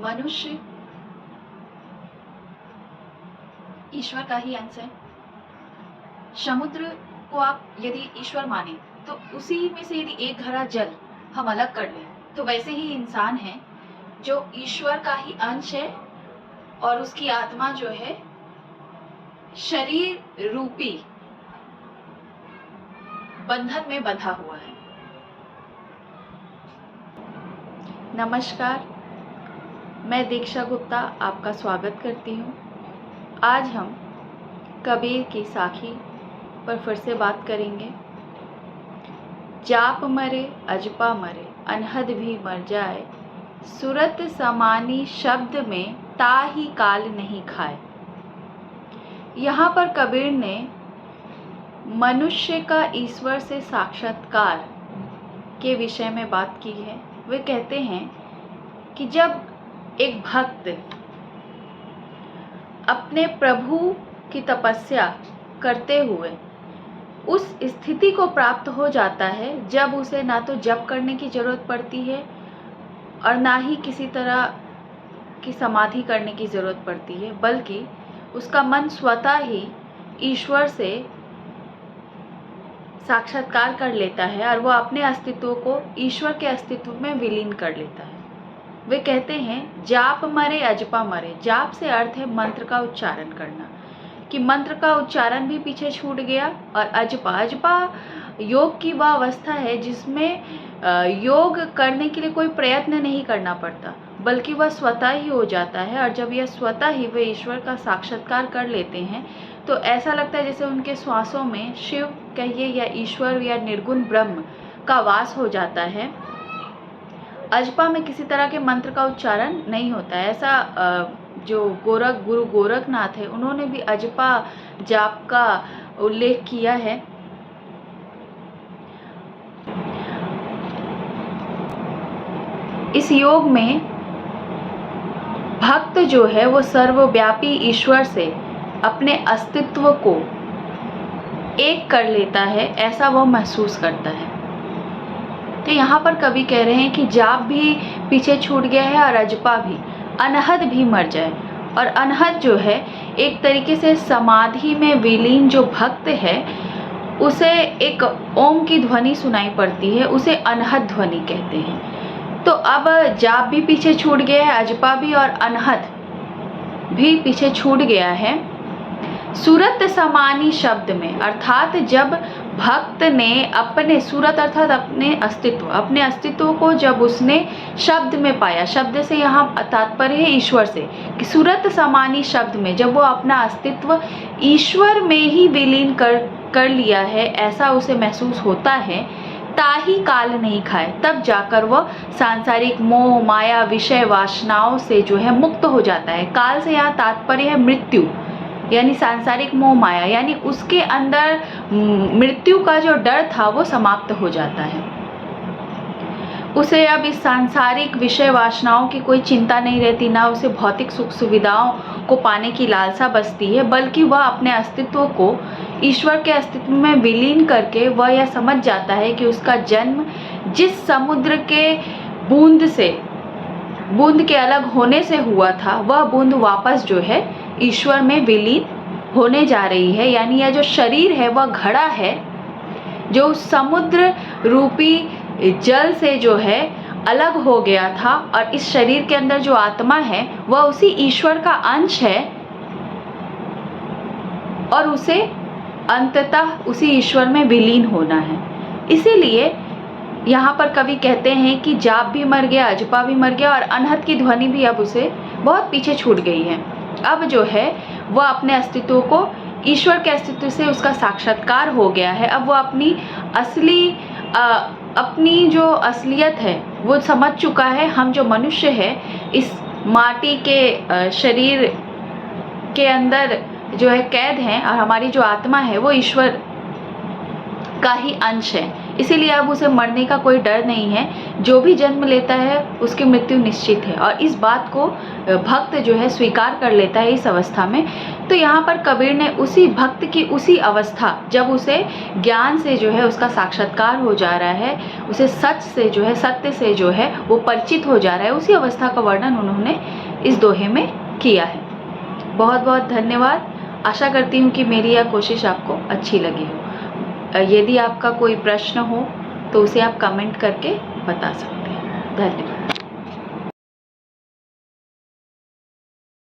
मनुष्य ईश्वर का ही अंश है। समुद्र को आप यदि ईश्वर माने तो उसी में से यदि एक घड़ा जल हम अलग कर लें तो वैसे ही इंसान है जो ईश्वर का ही अंश है और उसकी आत्मा जो है शरीर रूपी बंधन में बंधा हुआ है। नमस्कार, मैं दीक्षा गुप्ता आपका स्वागत करती हूँ। आज हम कबीर की साखी पर फिर से बात करेंगे। जाप मरे अजपा मरे अनहद भी मर जाए, सूरत समानी शब्द में ताही काल नहीं खाए। यहाँ पर कबीर ने मनुष्य का ईश्वर से साक्षात्कार के विषय में बात की है। वे कहते हैं कि जब एक भक्त अपने प्रभु की तपस्या करते हुए उस स्थिति को प्राप्त हो जाता है जब उसे ना तो जप करने की जरूरत पड़ती है और ना ही किसी तरह की समाधि करने की जरूरत पड़ती है, बल्कि उसका मन स्वतः ही ईश्वर से साक्षात्कार कर लेता है और वह अपने अस्तित्व को ईश्वर के अस्तित्व में विलीन कर लेता है। वे कहते हैं जाप मरे अजपा मरे। जाप से अर्थ है मंत्र का उच्चारण करना, कि मंत्र का उच्चारण भी पीछे छूट गया। और अजपा योग की वह अवस्था है जिसमें योग करने के लिए कोई प्रयत्न नहीं करना पड़ता, बल्कि वह स्वतः ही हो जाता है। और जब यह स्वतः ही वे ईश्वर का साक्षात्कार कर लेते हैं तो ऐसा लगता है जैसे उनके श्वासों में शिव कहिए या ईश्वर या निर्गुण ब्रह्म का वास हो जाता है। अजपा में किसी तरह के मंत्र का उच्चारण नहीं होता है। ऐसा जो गुरु गोरखनाथ है उन्होंने भी अजपा जाप का उल्लेख किया है। इस योग में भक्त जो है वो सर्वव्यापी ईश्वर से अपने अस्तित्व को एक कर लेता है, ऐसा वो महसूस करता है। तो यहाँ पर कवि कह रहे हैं कि जाप भी पीछे छूट गया है और अजपा भी, अनहद भी मर जाए। और अनहद जो है एक तरीके से समाधि में विलीन जो भक्त है उसे एक ओम की ध्वनि सुनाई पड़ती है, उसे अनहद ध्वनि कहते हैं। तो अब जाप भी पीछे छूट गया है, अजपा भी, और अनहद भी पीछे छूट गया है। सूरत समानी शब्द में, अर्थात जब भक्त ने अपने सूरत अर्थात अपने अस्तित्व को जब उसने शब्द में पाया, शब्द से यहाँ तात्पर्य है ईश्वर से, कि सूरत समानी शब्द में जब वो अपना अस्तित्व ईश्वर में ही विलीन कर लिया है, ऐसा उसे महसूस होता है, ताही काल नहीं खाए, तब जाकर वह सांसारिक मोह माया विषय वासनाओं से जो है मुक्त हो जाता है। काल से यहाँ तात्पर्य है मृत्यु, यानी सांसारिक मोह माया, यानी उसके अंदर मृत्यु का जो डर था वो समाप्त हो जाता है। उसे अब इस सांसारिक विषय वासनाओं की कोई चिंता नहीं रहती, ना उसे भौतिक सुख सुविधाओं को पाने की लालसा बसती है, बल्कि वह अपने अस्तित्व को ईश्वर के अस्तित्व में विलीन करके वह यह समझ जाता है कि उसका जन्म जिस समुद्र के बूंद के अलग होने से हुआ था, वह बूंद वापस जो है ईश्वर में विलीन होने जा रही है। यानी यह जो शरीर है वह घड़ा है जो समुद्र रूपी जल से जो है अलग हो गया था, और इस शरीर के अंदर जो आत्मा है वह उसी ईश्वर का अंश है और उसे अंततः उसी ईश्वर में विलीन होना है। इसीलिए यहाँ पर कवि कहते हैं कि जाप भी मर गया, अजपा भी मर गया, और अनहद की ध्वनि भी अब उसे बहुत पीछे छूट गई है। अब जो है वह अपने अस्तित्व को ईश्वर के अस्तित्व से उसका साक्षात्कार हो गया है। अब वो अपनी जो असलियत है वो समझ चुका है। हम जो मनुष्य है इस माटी के शरीर के अंदर जो है कैद हैं, और हमारी जो आत्मा है वो ईश्वर का ही अंश है, इसीलिए अब उसे मरने का कोई डर नहीं है। जो भी जन्म लेता है उसकी मृत्यु निश्चित है, और इस बात को भक्त जो है स्वीकार कर लेता है इस अवस्था में। तो यहाँ पर कबीर ने उसी भक्त की उसी अवस्था, जब उसे ज्ञान से जो है उसका साक्षात्कार हो जा रहा है, उसे सच से जो है, सत्य से जो है वो परिचित हो जा रहा है, उसी अवस्था का वर्णन उन्होंने इस दोहे में किया है। बहुत बहुत धन्यवाद। आशा करती हूँ कि मेरी यह कोशिश आपको अच्छी लगी हो। यदि आपका कोई प्रश्न हो तो उसे आप कमेंट करके बता सकते हैं। धन्यवाद।